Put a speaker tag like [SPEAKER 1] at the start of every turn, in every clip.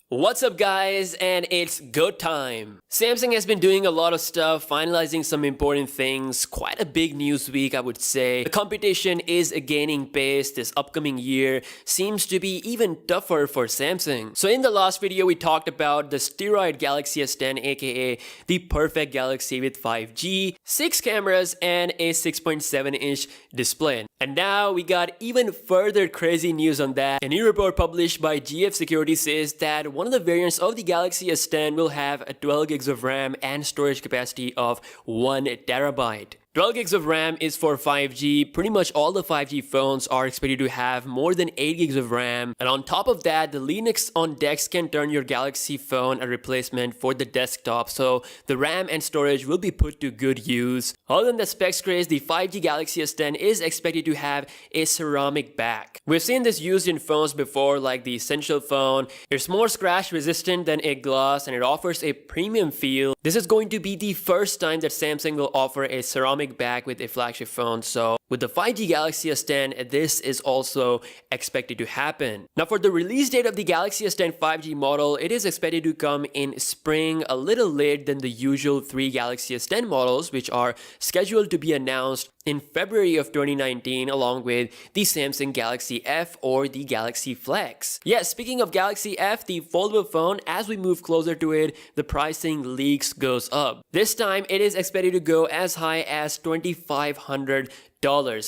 [SPEAKER 1] What's up guys, and it's go time. Samsung has been doing a lot of stuff, finalizing some important things. Quite a big news week, I would say. The competition is gaining pace. This upcoming year seems to be even tougher for Samsung. So in the last video, we talked about the steroid Galaxy S10, aka the perfect Galaxy with 5G, 6 cameras, and a 6.7-inch display. And now we got even further crazy news on that. A new report published by GF Security says that one of the variants of the Galaxy S10 will have a 12 gigs of RAM and storage capacity of 1 terabyte. 12 gigs of RAM is for 5G. Pretty much all the 5G phones are expected to have more than 8 gigs of RAM. And on top of that, the Linux on DeX can turn your Galaxy phone a replacement for the desktop. So the RAM and storage will be put to good use. Other than the specs craze, the 5G Galaxy S10 is expected to have a ceramic back. We've seen this used in phones before, like the Essential phone. It's more scratch resistant than a glass and it offers a premium feel. This is going to be the first time that Samsung will offer a ceramic back with a flagship phone. So with the 5G Galaxy S10, this is also expected to happen. Now for the release date of the Galaxy S10 5G model, it is expected to come in spring, a little late than the usual 3 Galaxy S10 models, which are scheduled to be announced in February of 2019 along with the Samsung Galaxy F or the Galaxy Flex. Yes, speaking of Galaxy F, the foldable phone, as we move closer to it, the pricing leaks goes up. This time it is expected to go as high as $2,500.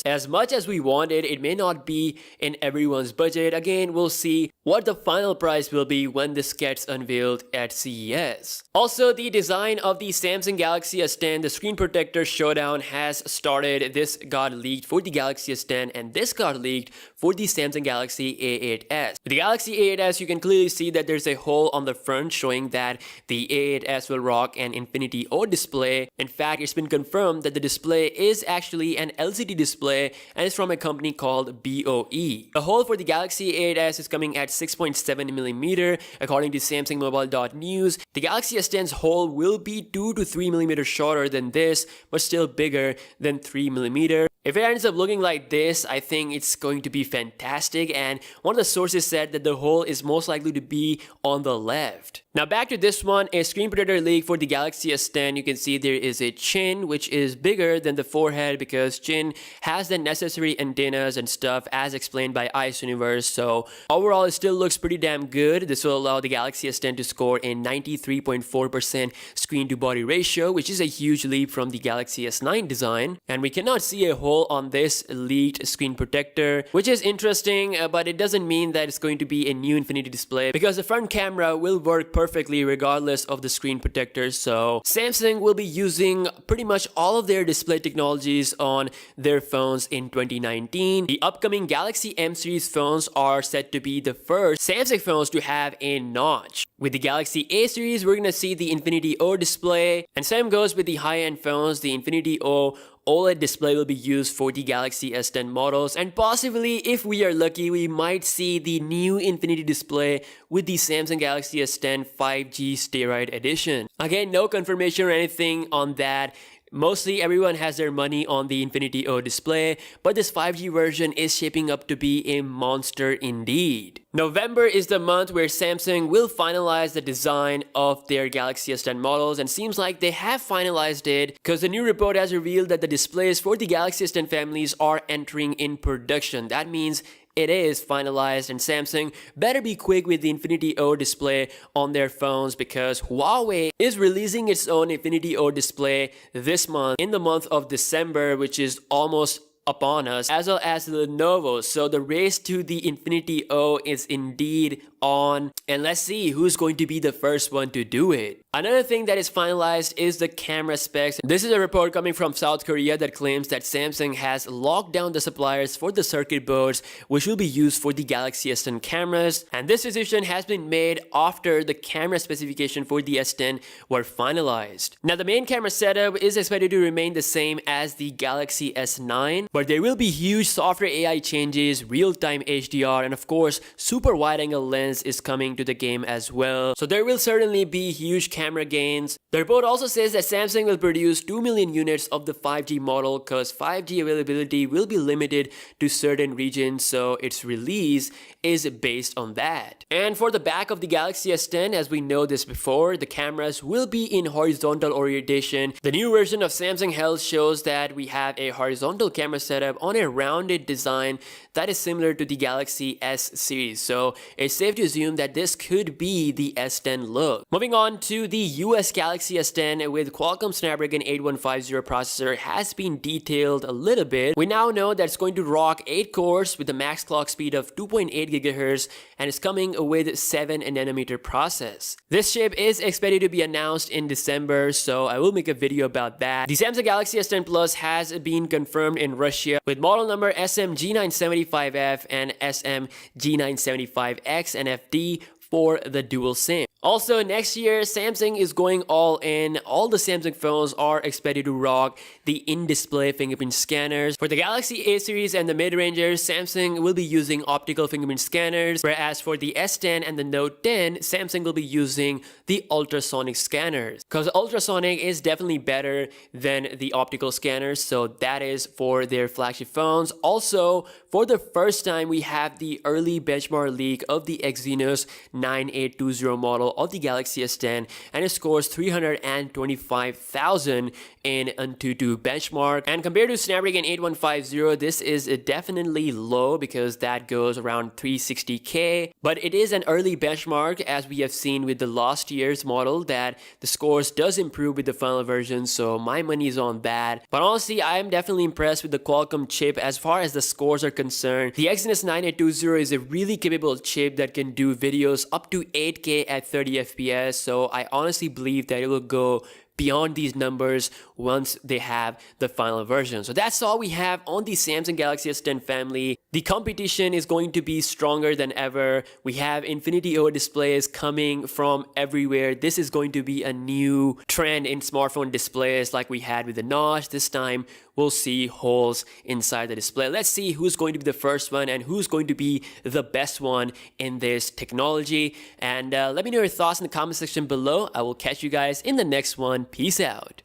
[SPEAKER 1] As much as we want it, it may not be in everyone's budget. Again, we'll see what the final price will be when this gets unveiled at CES. Also, the design of the Samsung Galaxy S10, the screen protector showdown has started. This got leaked for the Galaxy S10 and this got leaked for the Samsung Galaxy A8s. With the Galaxy A8s, you can clearly see that there's a hole on the front showing that the A8s will rock an Infinity O display. In fact, it's been confirmed that the display is actually an LCD display and it's from a company called BOE. The hole for the Galaxy A8s is coming at 6.7mm according to Samsung Mobile.news. The Galaxy S10's hole will be 2 to 3mm shorter than this, but still bigger than 3mm. If it ends up looking like this, I think it's going to be fantastic, and one of the sources said that the hole is most likely to be on the left. Now back to this one, a screen protector leak for the Galaxy S10. You can see there is a chin which is bigger than the forehead because chin has the necessary antennas and stuff as explained by Ice Universe. So overall it still looks pretty damn good. This will allow the Galaxy S10 to score a 93.4% screen to body ratio, which is a huge leap from the Galaxy S9 design. And we cannot see a hole on this leaked screen protector, which is interesting, but it doesn't mean that it's going to be a new Infinity display because the front camera will work perfectly regardless of the screen protector. So Samsung will be using pretty much all of their display technologies on their phones in 2019. The upcoming Galaxy M series phones are set to be the first Samsung phones to have a notch. With the Galaxy A series, we're gonna see the Infinity O display, and same goes with the high-end phones. The Infinity O OLED display will be used for the Galaxy S10 models, and possibly, if we are lucky, we might see the new Infinity display with the Samsung Galaxy S10 5G Steroid Edition. Again, no confirmation or anything on that. Mostly everyone has their money on the Infinity O display, but this 5G version is shaping up to be a monster indeed. November is the month where Samsung will finalize the design of their Galaxy S10 models, and seems like they have finalized it because the new report has revealed that the displays for the Galaxy S10 families are entering in production. That means it is finalized, and Samsung better be quick with the Infinity O display on their phones because Huawei is releasing its own Infinity O display this month, in the month of December, which is almost upon us, as well as Lenovo. So the race to the Infinity O is indeed on, and let's see who's going to be the first one to do it. Another thing that is finalized is the camera specs. This is a report coming from South Korea that claims that Samsung has locked down the suppliers for the circuit boards which will be used for the Galaxy S10 cameras, and this decision has been made after the camera specification for the S10 were finalized. Now the main camera setup is expected to remain the same as the Galaxy S9, but there will be huge software AI changes, real-time HDR, and of course super wide-angle lens lens is coming to the game as well. So there will certainly be huge camera gains. The report also says that Samsung will produce 2 million units of the 5G model because 5G availability will be limited to certain regions, so its release is based on that. And for the back of the Galaxy S10, as we know this before, the cameras will be in horizontal orientation. The new version of Samsung Health shows that we have a horizontal camera setup on a rounded design that is similar to the Galaxy S series. So it's safe to assume that this could be the S10 look. Moving on to the US Galaxy S10 with Qualcomm Snapdragon 8150 processor has been detailed a little bit. We now know that it's going to rock 8 cores with a max clock speed of 2.8 GHz and is coming with 7nm process. This chip is expected to be announced in December, so I will make a video about that. The Samsung Galaxy S10 Plus has been confirmed in Russia with model number SM-G975F and SM-G975X NFD for the dual SIM. Also, next year, Samsung is going all in. All the Samsung phones are expected to rock the in-display fingerprint scanners. For the Galaxy A series and the mid-rangers, Samsung will be using optical fingerprint scanners, whereas for the S10 and the Note 10, Samsung will be using the ultrasonic scanners. Because ultrasonic is definitely better than the optical scanners, so that is for their flagship phones. Also, for the first time, we have the early benchmark leak of the Exynos 9820 model of the Galaxy S10, and it scores 325,000 in Antutu benchmark. And compared to Snapdragon 8150, this is definitely low because that goes around 360k, but it is an early benchmark, as we have seen with the last year's model, that the scores does improve with the final version, so my money is on that. But honestly, I am definitely impressed with the Qualcomm chip as far as the scores are concerned. The Exynos 9820 is a really capable chip that can do videos up to 8K at 30 FPS, so I honestly believe that it will go beyond these numbers once they have the final version. So that's all we have on the Samsung Galaxy S10 family. The competition is going to be stronger than ever. We have Infinity OLED displays coming from everywhere. This is going to be a new trend in smartphone displays like we had with the Notch. This time we'll see holes inside the display. Let's see who's going to be the first one and who's going to be the best one in this technology. And let me know your thoughts in the comment section below. I will catch you guys in the next one. Peace out.